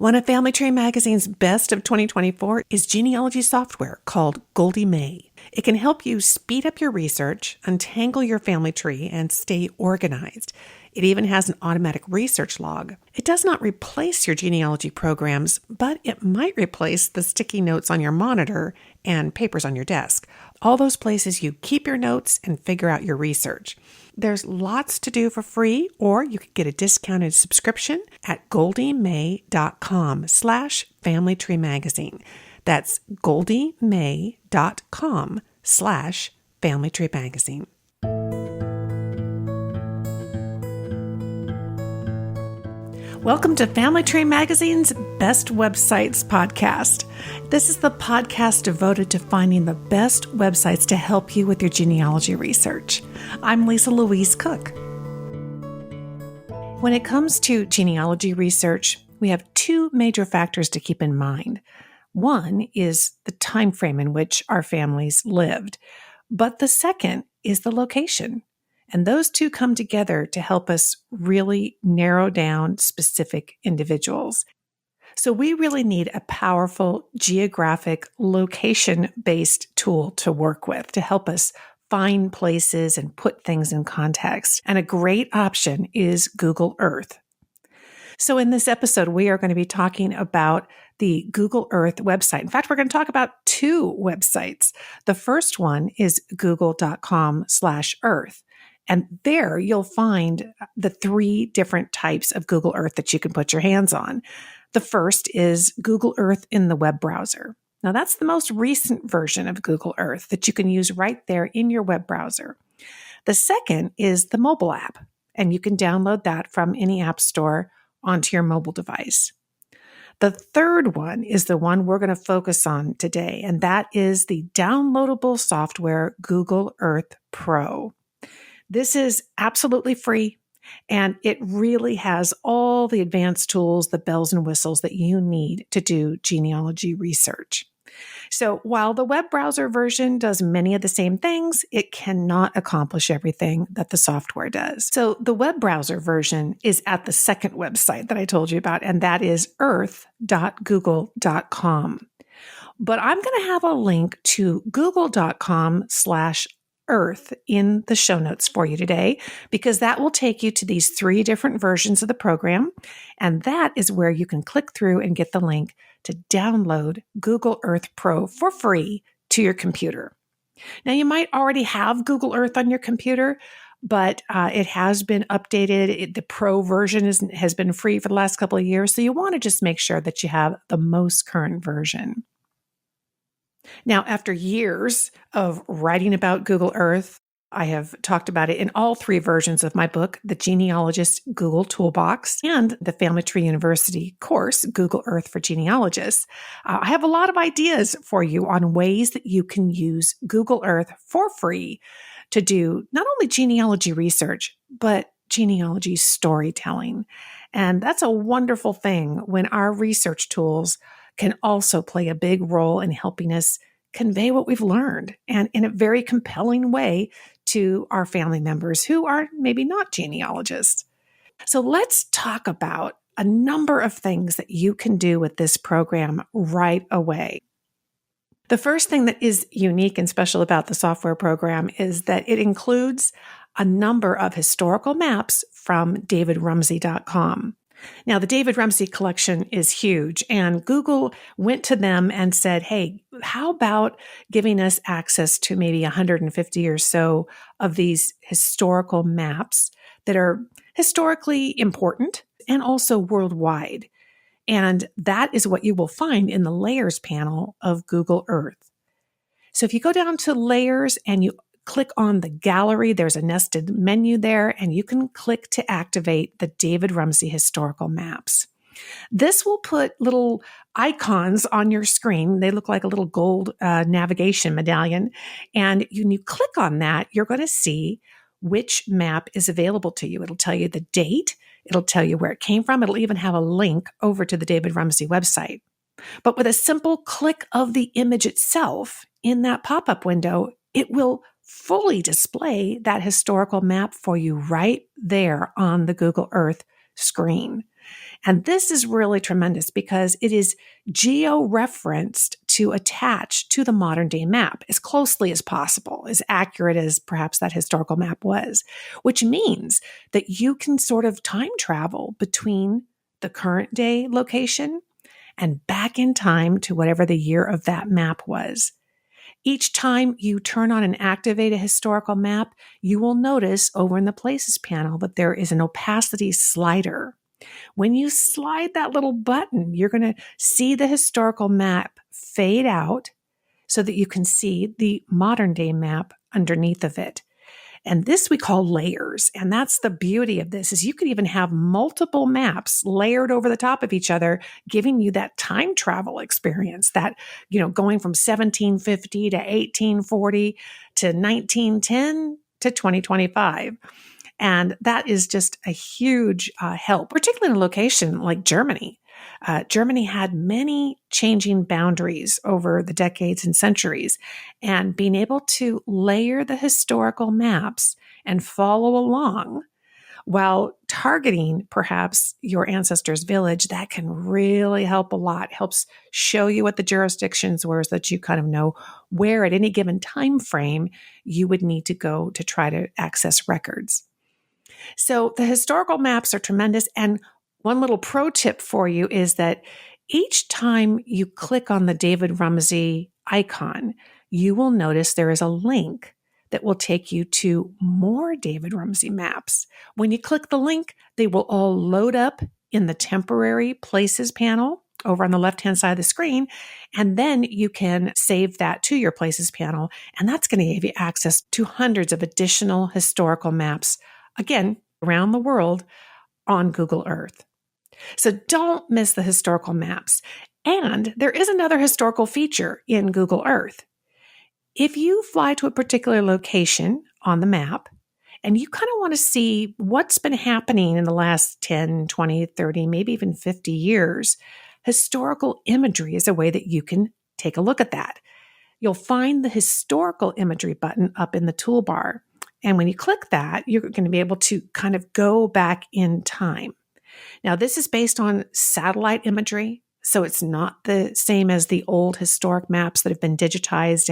One of Family Tree Magazine's best of 2024 is genealogy software called Goldie May. It can help you speed up your research, untangle your family tree, and stay organized. It even has an automatic research log. It does not replace your genealogy programs, but it might replace the sticky notes on your monitor and papers on your desk. All those places you keep your notes and figure out your research. There's lots to do for free, or you could get a discounted subscription at goldiemay.com/Family Tree Magazine. That's goldiemay.com/Family Tree Magazine. Welcome to Family Tree Magazine's Best Websites podcast. This is the podcast devoted to finding the best websites to help you with your genealogy research. I'm Louise Cooke. When it comes to genealogy research, we have two major factors to keep in mind. One is the time frame in which our families lived, but the second is the location. And those two come together to help us really narrow down specific individuals. So we really need a powerful geographic location-based tool to work with to help us find places and put things in context. And a great option is Google Earth. So in this episode, we are going to be talking about the Google Earth website. In fact, we're going to talk about two websites. The first one is google.com/earth. And there you'll find the three different types of Google Earth that you can put your hands on. The first is Google Earth in the web browser. Now that's the most recent version of Google Earth that you can use right there in your web browser. The second is the mobile app, and you can download that from any app store onto your mobile device. The third one is the one we're going to focus on today, and that is the downloadable software Google Earth Pro. This is absolutely free, and it really has all the advanced tools, the bells and whistles that you need to do genealogy research. So while the web browser version does many of the same things, it cannot accomplish everything that the software does. So the web browser version is at the second website that I told you about, and that is earth.google.com. But I'm going to have a link to google.com/earth in the show notes for you today, because that will take you to these three different versions of the program. And that is where you can click through and get the link to download Google Earth Pro for free to your computer. Now, you might already have Google Earth on your computer, but it has been updated. The Pro version has been free for the last couple of years. So you want to just make sure that you have the most current version. Now, after years of writing about Google Earth, I have talked about it in all three versions of my book, The Genealogist Google Toolbox, and the Family Tree University course, Google Earth for Genealogists. I have a lot of ideas for you on ways that you can use Google Earth for free to do not only genealogy research, but genealogy storytelling. And that's a wonderful thing when our research tools can also play a big role in helping us convey what we've learned, and in a very compelling way to our family members who are maybe not genealogists. So let's talk about a number of things that you can do with this program right away. The first thing that is unique and special about the software program is that it includes a number of historical maps from davidrumsey.com. Now, the David Rumsey collection is huge, and Google went to them and said, hey, how about giving us access to maybe 150 or so of these historical maps that are historically important and also worldwide? And that is what you will find in the Layers panel of Google Earth. So if you go down to Layers and you click on the gallery, there's a nested menu there, and you can click to activate the David Rumsey historical maps. This will put little icons on your screen. They look like a little gold navigation medallion. And when you click on that, you're going to see which map is available to you. It'll tell you the date. It'll tell you where it came from. It'll even have a link over to the David Rumsey website. But with a simple click of the image itself in that pop-up window, it will fully display that historical map for you right there on the Google Earth screen. And this is really tremendous because it is geo-referenced to attach to the modern day map as closely as possible, as accurate as perhaps that historical map was, which means that you can sort of time travel between the current day location and back in time to whatever the year of that map was. Each time you turn on and activate a historical map, you will notice over in the Places panel that there is an opacity slider. When you slide that little button, you're going to see the historical map fade out so that you can see the modern day map underneath of it. And this we call layers. And that's the beauty of this, is you could even have multiple maps layered over the top of each other, giving you that time travel experience, that, going from 1750 to 1840 to 1910 to 2025. And that is just a huge help, particularly in a location like Germany. Germany had many changing boundaries over the decades and centuries, and being able to layer the historical maps and follow along while targeting perhaps your ancestors' village, that can really help a lot. Helps show you what the jurisdictions were so that you kind of know where at any given time frame you would need to go to try to access records. So the historical maps are tremendous. And one little pro tip for you is that each time you click on the David Rumsey icon, you will notice there is a link that will take you to more David Rumsey maps. When you click the link, they will all load up in the temporary Places panel over on the left-hand side of the screen. And then you can save that to your Places panel. And that's going to give you access to hundreds of additional historical maps, again, around the world on Google Earth. So don't miss the historical maps. And there is another historical feature in Google Earth. If you fly to a particular location on the map and you kind of want to see what's been happening in the last 10, 20, 30, maybe even 50 years, historical imagery is a way that you can take a look at that. You'll find the historical imagery button up in the toolbar. And when you click that, you're going to be able to kind of go back in time. Now, this is based on satellite imagery, so it's not the same as the old historic maps that have been digitized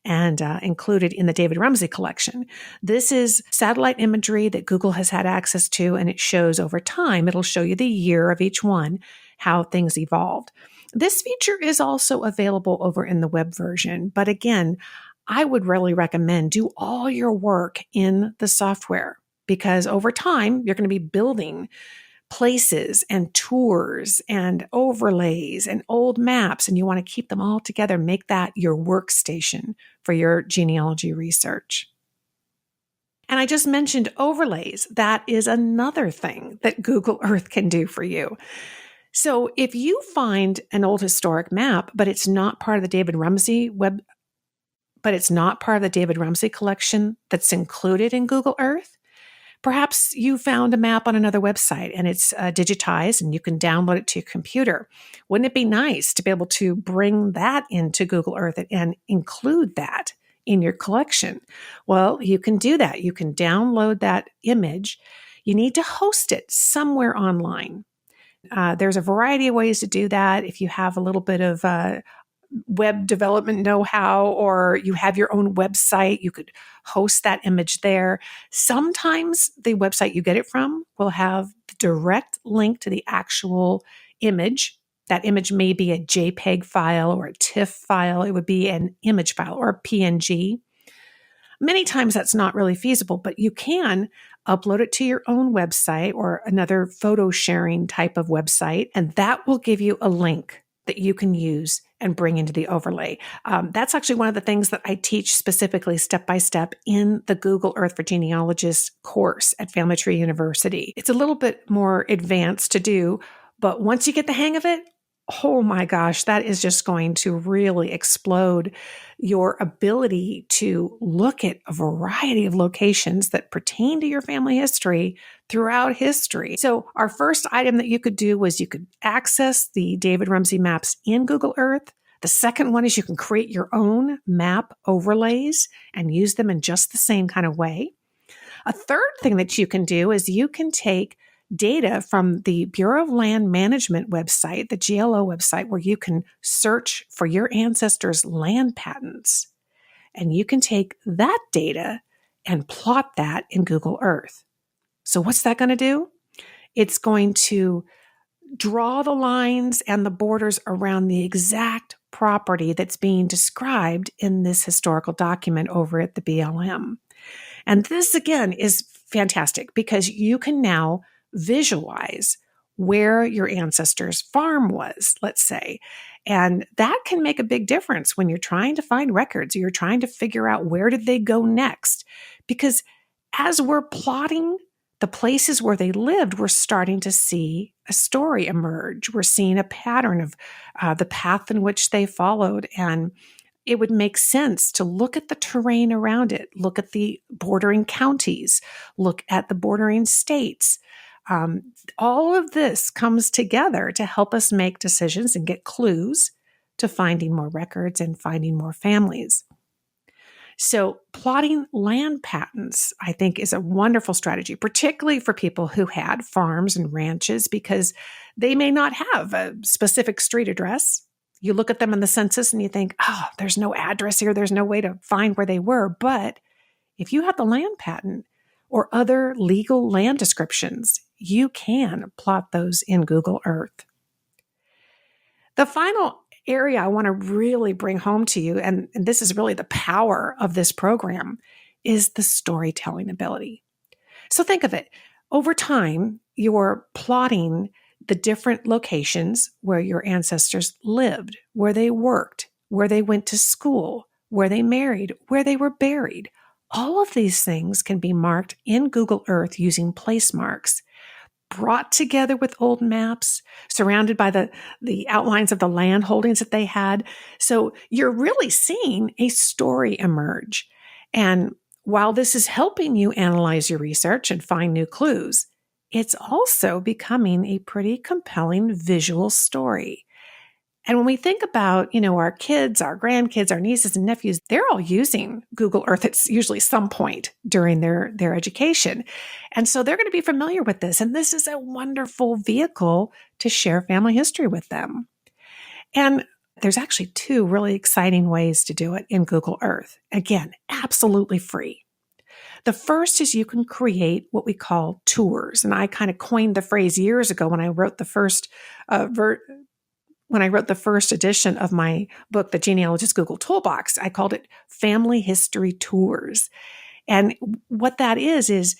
and included in the David Rumsey collection. This is satellite imagery that Google has had access to, and it shows over time. It'll show you the year of each one, how things evolved. This feature is also available over in the web version, but again, I would really recommend do all your work in the software, because over time, you're going to be building places and tours and overlays and old maps, and you want to keep them all together, make that your workstation for your genealogy research. And I just mentioned overlays. That is another thing that Google Earth can do for you. So if you find an old historic map, but it's not part of the David Rumsey collection that's included in Google Earth, perhaps you found a map on another website and it's digitized and you can download it to your computer. Wouldn't it be nice to be able to bring that into Google Earth and include that in your collection? Well, you can do that. You can download that image. You need to host it somewhere online. There's a variety of ways to do that. If you have a little bit of web development know-how, or you have your own website, you could host that image there. Sometimes the website you get it from will have the direct link to the actual image. That image may be a JPEG file or a TIFF file. It would be an image file or a PNG. Many times that's not really feasible, but you can upload it to your own website or another photo sharing type of website, and that will give you a link that you can use and bring into the overlay. That's actually one of the things that I teach specifically step-by-step in the Google Earth for Genealogists course at Family Tree University. It's a little bit more advanced to do, but once you get the hang of it, oh my gosh, that is just going to really explode your ability to look at a variety of locations that pertain to your family history throughout history. So our first item that you could do was you could access the David Rumsey maps in Google Earth. The second one is you can create your own map overlays and use them in just the same kind of way. A third thing that you can do is you can take data from the Bureau of Land Management website, the GLO website, where you can search for your ancestors' land patents. And you can take that data and plot that in Google Earth. So what's that going to do? It's going to draw the lines and the borders around the exact property that's being described in this historical document over at the BLM. And this, again, is fantastic because you can now visualize where your ancestors' farm was, let's say. And that can make a big difference when you're trying to find records, or you're trying to figure out where did they go next. Because as we're plotting the places where they lived, we're starting to see a story emerge. We're seeing a pattern of the path in which they followed. And it would make sense to look at the terrain around it, look at the bordering counties, look at the bordering states. All of this comes together to help us make decisions and get clues to finding more records and finding more families. So plotting land patents, I think, is a wonderful strategy, particularly for people who had farms and ranches, because they may not have a specific street address. You look at them in the census and you think, oh, there's no address here. There's no way to find where they were. But if you have the land patent or other legal land descriptions, you can plot those in Google Earth. The final area I want to really bring home to you, and this is really the power of this program, is the storytelling ability. So think of it. Over time, you're plotting the different locations where your ancestors lived, where they worked, where they went to school, where they married, where they were buried. All of these things can be marked in Google Earth using place marks, brought together with old maps, surrounded by the outlines of the land holdings that they had. So you're really seeing a story emerge. And while this is helping you analyze your research and find new clues, it's also becoming a pretty compelling visual story. And when we think about, our kids, our grandkids, our nieces and nephews, they're all using Google Earth at usually some point during their education. And so they're going to be familiar with this. And this is a wonderful vehicle to share family history with them. And there's actually two really exciting ways to do it in Google Earth. Again, absolutely free. The first is you can create what we call tours. And I kind of coined the phrase years ago when I wrote the first edition of my book, The Genealogist Google Toolbox. I called it Family History Tours. And what that is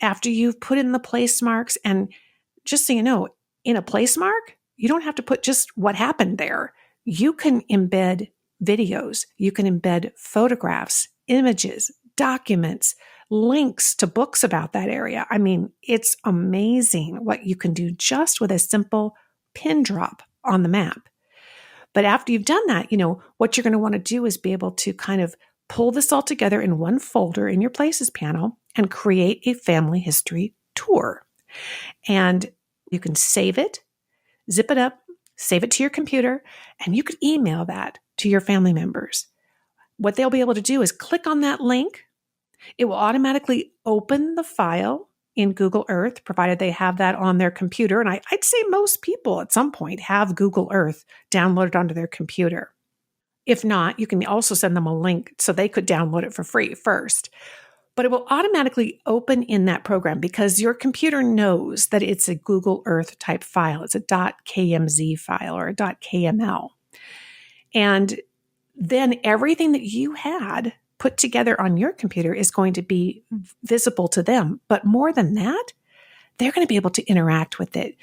after you've put in the place marks, and just so you know, in a place mark, you don't have to put just what happened there. You can embed videos, you can embed photographs, images, documents, links to books about that area. I mean, it's amazing what you can do just with a simple pin drop on the map. But after you've done that, what you're going to want to do is be able to kind of pull this all together in one folder in your Places panel and create a family history tour. And you can save it, zip it up, save it to your computer, and you could email that to your family members. What they'll be able to do is click on that link. It will automatically open the file in Google Earth, provided they have that on their computer. And I'd say most people at some point have Google Earth downloaded onto their computer. If not, you can also send them a link so they could download it for free first. But it will automatically open in that program because your computer knows that it's a Google Earth type file. It's a .kmz file or a .kml. And then everything that you had put together on your computer is going to be visible to them. But more than that, they're going to be able to interact with it.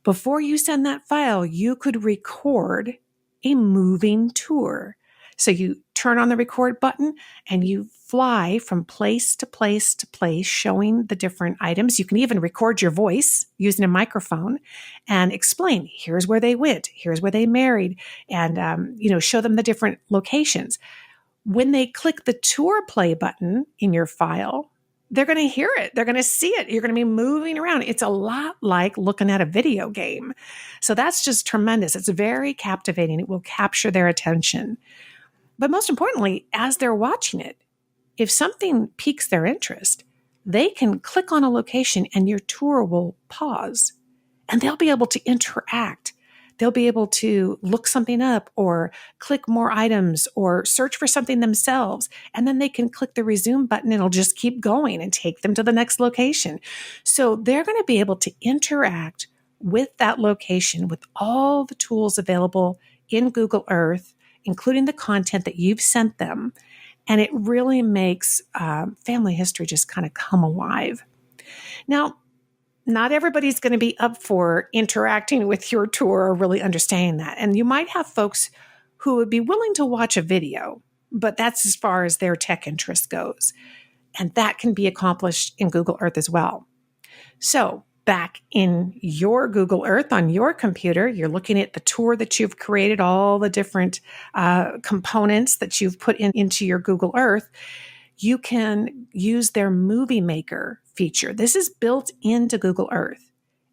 Before you send that file, you could record a moving tour. So you turn on the record button and you fly from place to place to place, showing the different items. You can even record your voice using a microphone and explain, here's where they went, here's where they married, and show them the different locations. When they click the tour play button in your file, they're going to hear it. They're going to see it. You're going to be moving around. It's a lot like looking at a video game. So that's just tremendous. It's very captivating. It will capture their attention. But most importantly, as they're watching it, if something piques their interest, they can click on a location and your tour will pause and they'll be able to interact. They'll be able to look something up or click more items or search for something themselves. And then they can click the resume button and it'll just keep going and take them to the next location. So they're going to be able to interact with that location with all the tools available in Google Earth, including the content that you've sent them. And it really makes family history just kind of come alive. Now, not everybody's going to be up for interacting with your tour or really understanding that. And you might have folks who would be willing to watch a video, but that's as far as their tech interest goes. And that can be accomplished in Google Earth as well. So back in your Google Earth on your computer, you're looking at the tour that you've created, all the different components that you've put into your Google Earth. You can use their Movie Maker feature. This is built into Google Earth.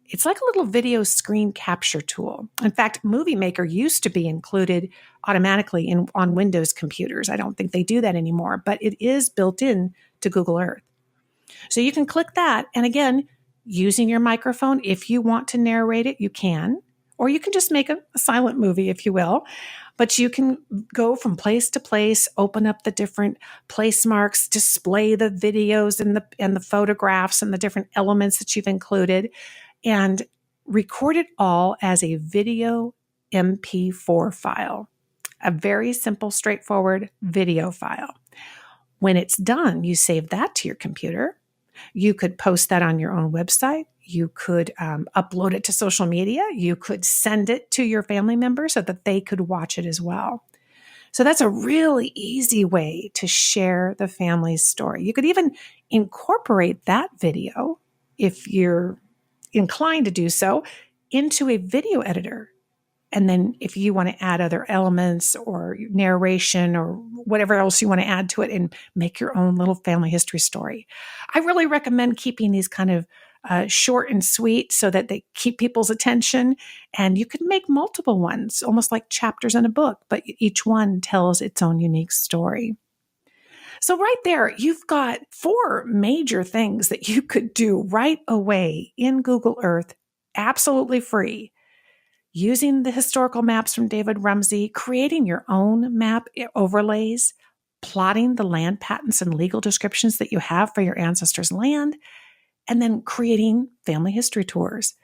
It's like a little video screen capture tool. In fact, Movie Maker used to be included automatically on Windows computers. I don't think they do that anymore, but it is built in to Google Earth. So you can click that. And again, using your microphone, if you want to narrate it, you can. Or you can just make a silent movie, if you will. But you can go from place to place, open up the different place marks, display the videos and the photographs and the different elements that you've included, and record it all as a video MP4 file. A very simple, straightforward video file. When it's done, you save that to your computer. You could post that on your own website. You could upload it to social media. You could send it to your family members so that they could watch it as well. So that's a really easy way to share the family's story. You could even incorporate that video, if you're inclined to do so, into a video editor. And then if you want to add other elements or narration or whatever else you want to add to it and make your own little family history story. I really recommend keeping these kind of short and sweet so that they keep people's attention. And you can make multiple ones, almost like chapters in a book, but each one tells its own unique story. So right there, you've got 4 major things that you could do right away in Google Earth, absolutely free. Using the historical maps from David Rumsey, creating your own map overlays, plotting the land patents and legal descriptions that you have for your ancestors' land, and then creating family history tours,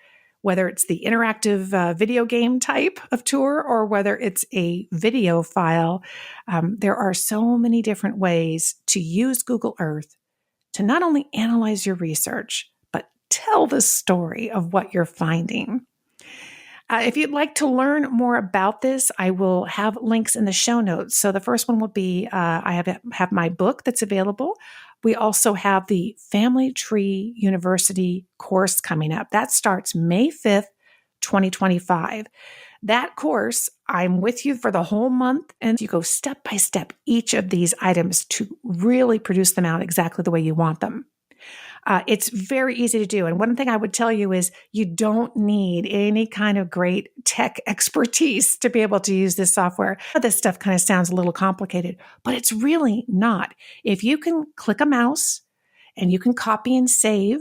whether it's the interactive video game type of tour or whether it's a video file. There are so many different ways to use Google Earth to not only analyze your research, but tell the story of what you're finding. If you'd like to learn more about this, I will have links in the show notes. So the first one will be, I have my book that's available. We also have the Family Tree University course coming up. That starts May 5th, 2025. That course, I'm with you for the whole month, and you go step by step each of these items to really produce them out exactly the way you want them. It's very easy to do. And one thing I would tell you is you don't need any kind of great tech expertise to be able to use this software. This stuff kind of sounds a little complicated, but it's really not. If you can click a mouse and you can copy and save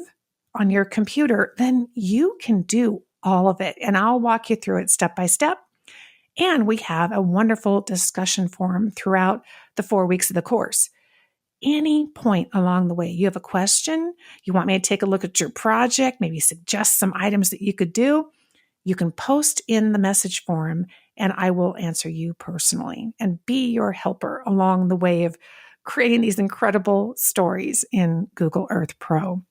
on your computer, then you can do all of it. And I'll walk you through it step by step. And we have a wonderful discussion forum throughout the 4 weeks of the course. Any point along the way, you have a question, you want me to take a look at your project, maybe suggest some items that you could do, you can post in the message forum and I will answer you personally and be your helper along the way of creating these incredible stories in Google Earth Pro.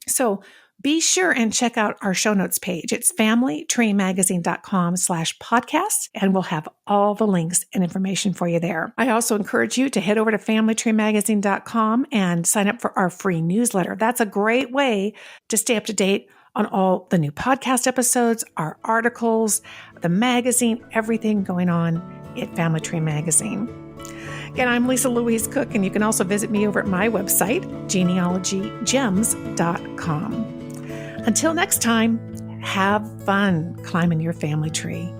So be sure and check out our show notes page. It's familytreemagazine.com/podcast, and we'll have all the links and information for you there. I also encourage you to head over to familytreemagazine.com and sign up for our free newsletter. That's a great way to stay up to date on all the new podcast episodes, our articles, the magazine, everything going on at Family Tree Magazine. Again, I'm Louise Cooke, and you can also visit me over at my website, genealogygems.com. Until next time, have fun climbing your family tree.